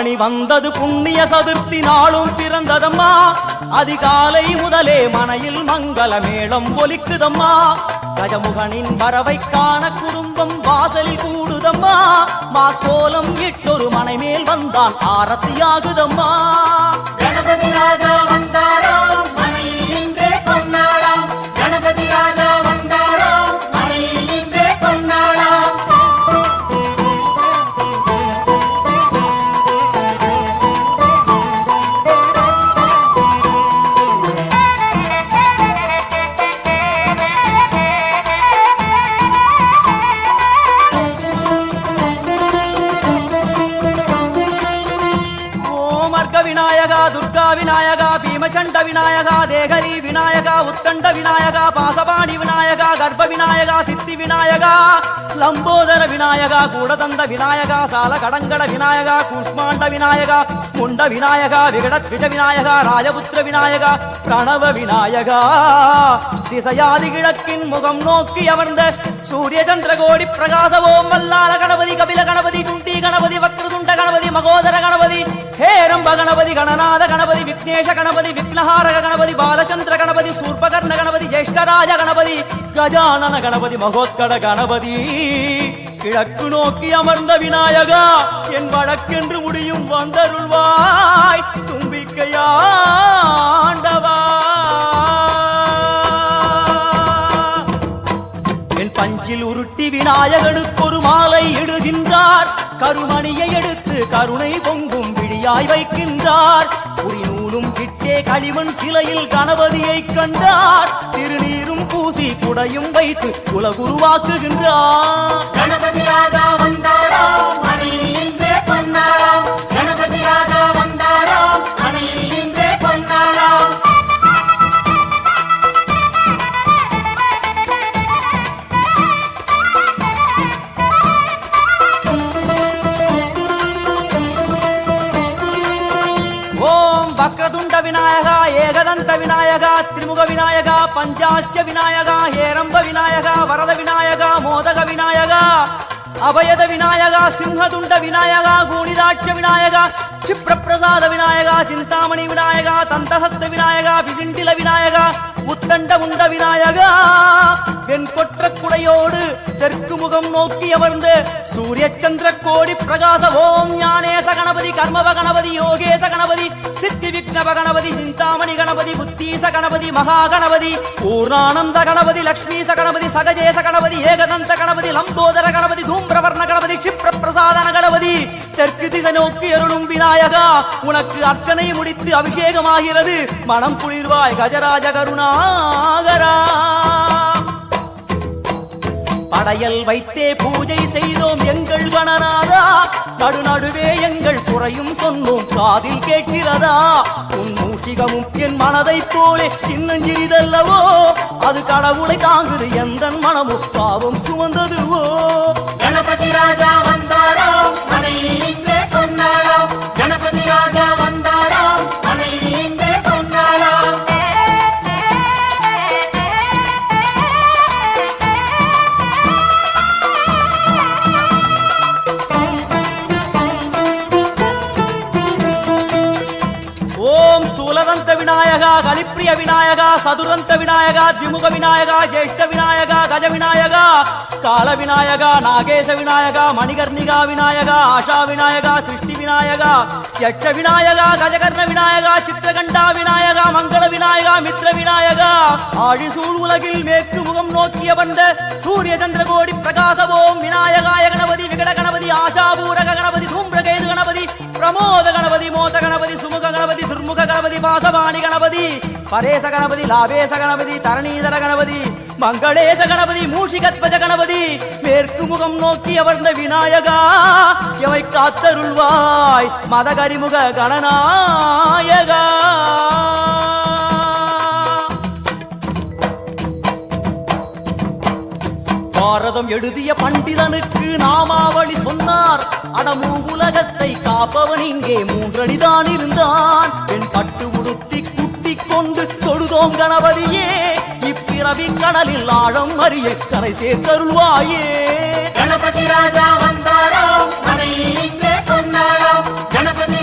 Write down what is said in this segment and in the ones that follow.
ஆவணி வந்தது புண்ணிய சதுர்த்தி நாளும் பிறந்ததம்மா. அதிகாலை முதலே மனையில் மங்கள மேளம் ஒலிக்குதம்மா. கஜமுகனின் வரவை காண குடும்பம் வாசலில் கூடுதம்மா. மாக்கோலம் இட்டொரு மனை மேல் வந்தான் ஆரத்தியாகுதம்மா. கணபதி ராஜா வந்தாராம் மனையில் இன்றே பொன்னாளாம். கணபதி ராஜா வந்தாராம் மனையில் இன்றே பொன்னாளாம். விநாயகா துர்கா விநாயகா பீமச்சண்ட விநாயகா தேகரி விநாயகா உத்தண்ட விநாயகா பாசபாணி விநாயகா கர்ப்ப விநாயகா சித்தி விநாயகா லம்போதர விநாயகா கூடதந்த விநாயகா சால கடங்கட விநாயகா கூஷ்மாண்ட விநாயகா முண்ட விநாயகா விகடத்விஜ விநாயகா ராஜபுத்திர விநாயகா பிரணவ விநாயகா. திசையாதி கிழக்கின் முகம் நோக்கி அமர்ந்த சூரிய சந்திரகோடி பிரகாச ஓம் வல்லால கணபதி கபில கணபதி துண்டி கணபதி வக்ரதுண்ட கணபதி மகோதர கணபதி ஹேரம்ப கணபதி கணநாத கணபதி விக்னேஷ கணபதி விக்னஹாரக கணபதி பாலச்சந்திர கணபதி சூர்பகர்ண கணபதி ஜேஷ்டராஜ கணபதி கஜானன கணபதி மகோத்கட கணபதி. கிழக்கு நோக்கி அமர்ந்த விநாயகா என் வழக்கென்று முடியும் வந்தருள்வாய் தும்பிக்கையாண்டவா. என் பஞ்சில் உருட்டி விநாயகனுக்கு ஒரு மாலை இடுகின்றார். கருமணியை எடுத்து கருணை பொங்கும் விழியாய் வைக்கின்றார். உரிநூலும் கிட்டே களிமண் சிலையில் கணபதியை கண்டார். திருநீரும் பூசி குடையும் வைத்து குலகுருவாக்குகின்றார். கணபதி ராஜா வந்தாராம் மனையில் இன்றே பொன்னாளாம். கணபதி ராஜா வந்தாராம் மனையில் இன்றே பொன்னாளாம். வக்ரதுண்ட விநாயகா ஏகதந்த விநாயகா திரிமுக விநாயகா பஞ்சாஸ்ய விநாயகா ஹேரம்ப விநாயகா வரத விநாயகா மோதக விநாயகா அபயத விநாயகா சிம்ஹதுண்ட விநாயகா கூணிதாட்ச விநாயகா க்ஷிப்ரபிரசாத விநாயகா சிந்தாமணி விநாயகா தந்தஹஸ்த விநாயகா விசிண்டில விநாயகா உத்தண்ட உண்ட விநாயகா. வெண்கொற்ற குடையோடு தெற்கு முகம் நோக்கி அமர்ந்து சூரிய சந்திர கோடி பிரகாச ஓம் ஞானேச கணபதி கர்மவ கணபதி யோகேச கணபதி சித்தி விக்னவ கணபதி சிந்தாமணி கணபதி புத்தீச கணபதி மகா கணபதி பூர்ணானந்த கணபதி லக்ஷ்மீச கணபதி சகஜேச கணபதி ஏகதந்த கணபதி லம்போதர கணபதி தூம்பிரவர்ண கணபதி க்ஷிப்ரபிரசாதன கணபதி. தெற்கு திசை நோக்கி அருளும் விநாயகா உனக்கு அர்ச்சனை முடித்து அபிஷேகமாகிறது. மனம் குளிர்வாய் கஜராஜ கருணாகரா. படையல் வைத்தே பூஜை செய்தோம் எங்கள் கணநாதா. நடுநடுவே எங்கள் குறையும் சொன்னோம் காதில் கேட்கிறதா. உன் மூஷிகமும் என் மனதை போலே சின்னஞ்சிறிதல்லவோ. அது கடவுளை தாங்குது எந்த மனமும் பாவம் சுமந்ததுவோ. கணபதி ராஜா வந்தாராம் மனையில் இன்றே பொன்னாளாம். கணபதி ராஜா வந்தாராம் மனையில் இன்றே பொன்னாளாம். ஓம் ஸ்தூலதந்த விநாயகா கலிப்பிரிய விநாயகா சதுரந்த விநாயகா திமுக விநாயகா ஜேஷ்ட விநாயகா கஜ விநாயகா கால விநாயகா நாகேச விநாயகா மணிகர்ணிகா விநாயகா ஆஷா விநாயகா சிருஷ்டி விநாயகா யட்ச விநாயகா கஜகர்ண விநாயகா சித்திரகண்டா விநாயகா மங்கள விநாயகா மித்ர விநாயகா. ஆழிசூழ் உலகில் மேற்கு முகம் நோக்கிய வந்த சூரிய சந்திரகோடி பிரகாச ஓம் விநாயகாய கணபதி விகட கணபதி ஆஷாபூரக கணபதி தூம்பிரகேது கணபதி பிரமோத கணபதி மோத கணபதி சுமுக கணபதி துர்முக கணபதி பாசவாணி கணபதி பரேச கணபதி லாபேச கணபதி தரணீதர கணபதி மங்களேச கணபதி மூஷிகத்வஜ கணபதி. மேற்கு முகம் நோக்கி அமர்ந்த விநாயகா எவை காத்தருள்வாய் மதகரிமுக கணநாயகா. பாரதம் எழுதிய பண்டிதனுக்கு நாமாவளி சொன்னார். அடமூ உலகத்தை காப்பவன் இங்கே மூன்றடிதான் இருந்தான். பெண் பட்டு உடுத்தி குட்டி கொண்டு தொழுதோம் கணபதியே. இப்பிறவி கடலில் ஆழம் அறிய கரை சேர்த்தருள்வாயே. கணபதி ராஜா வந்தாராம் மனையில் இன்றே பொன்னாளாம். கணபதி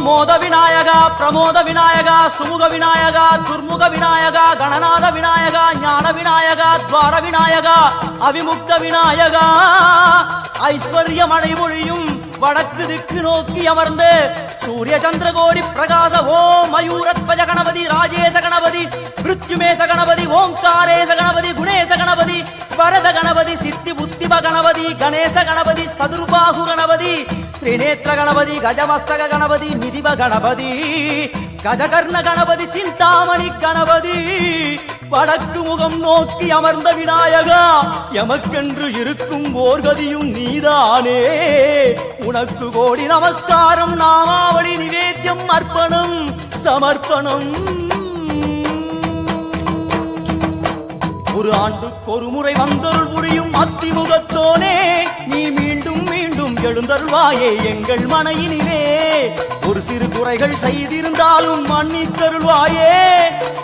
மோத விநாயகா பிரமோத விநாயகா சுமுக விநாயகா துர்முக விநாயகா கணநாத விநாயகா ஞான விநாயகா துவார விநாயகா அவிமுக்த விநாயகா ஐஸ்வர்ய மழை பொழியும் வடக்கு திக்கு நோக்கி அமர்ந்து சூரிய சந்திரகோடி பிரகாச ஓம் மயூரத்வஜ கணபதி ராஜேச கணபதி மிருத்யுமேச கணபதி ஓங்காரேச கணபதி குணேச கணபதி வரத கணபதி சித்தி புத்திப கணபதி கணேச கணபதி சதுர்பாகு கணபதி திரிநேத்திர கணபதி கஜமஸ்தக கணபதி நிதிப கணபதி கஜகர்ண கணபதி சிந்தாமணி கணபதி வடக்கு முகம் நோக்கி அமர்ந்த விநாயகா எமக்கென்று இருக்கும் ஓர்கதியும் நீதானே உனக்கு கோடி நமஸ்காரம் நாமாவளி நிவேத்தியம் அர்ப்பணம் சமர்ப்பணம் ஒரு ஆண்டுக்கு ஒரு முறை வந்தருள் புரியும் அத்திமுகத்தோனே நீ மீண்டும் மீண்டும் எழுந்தருள்வாயே எங்கள் மனையினிலே ஒரு சிறு குறைகள் செய்திருந்தாலும் மன்னித்தருள்வாயே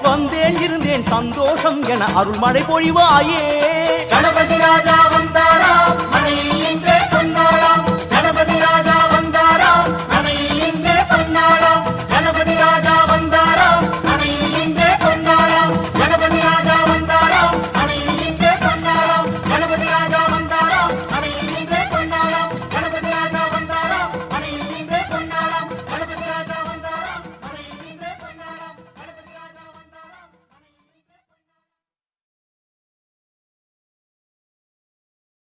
வந்தேன் இருந்தேன் சந்தோஷம் என அருள்மழை பொழிவாயே கணபதி ராஜா வந்தாரா மனையில் இன்றே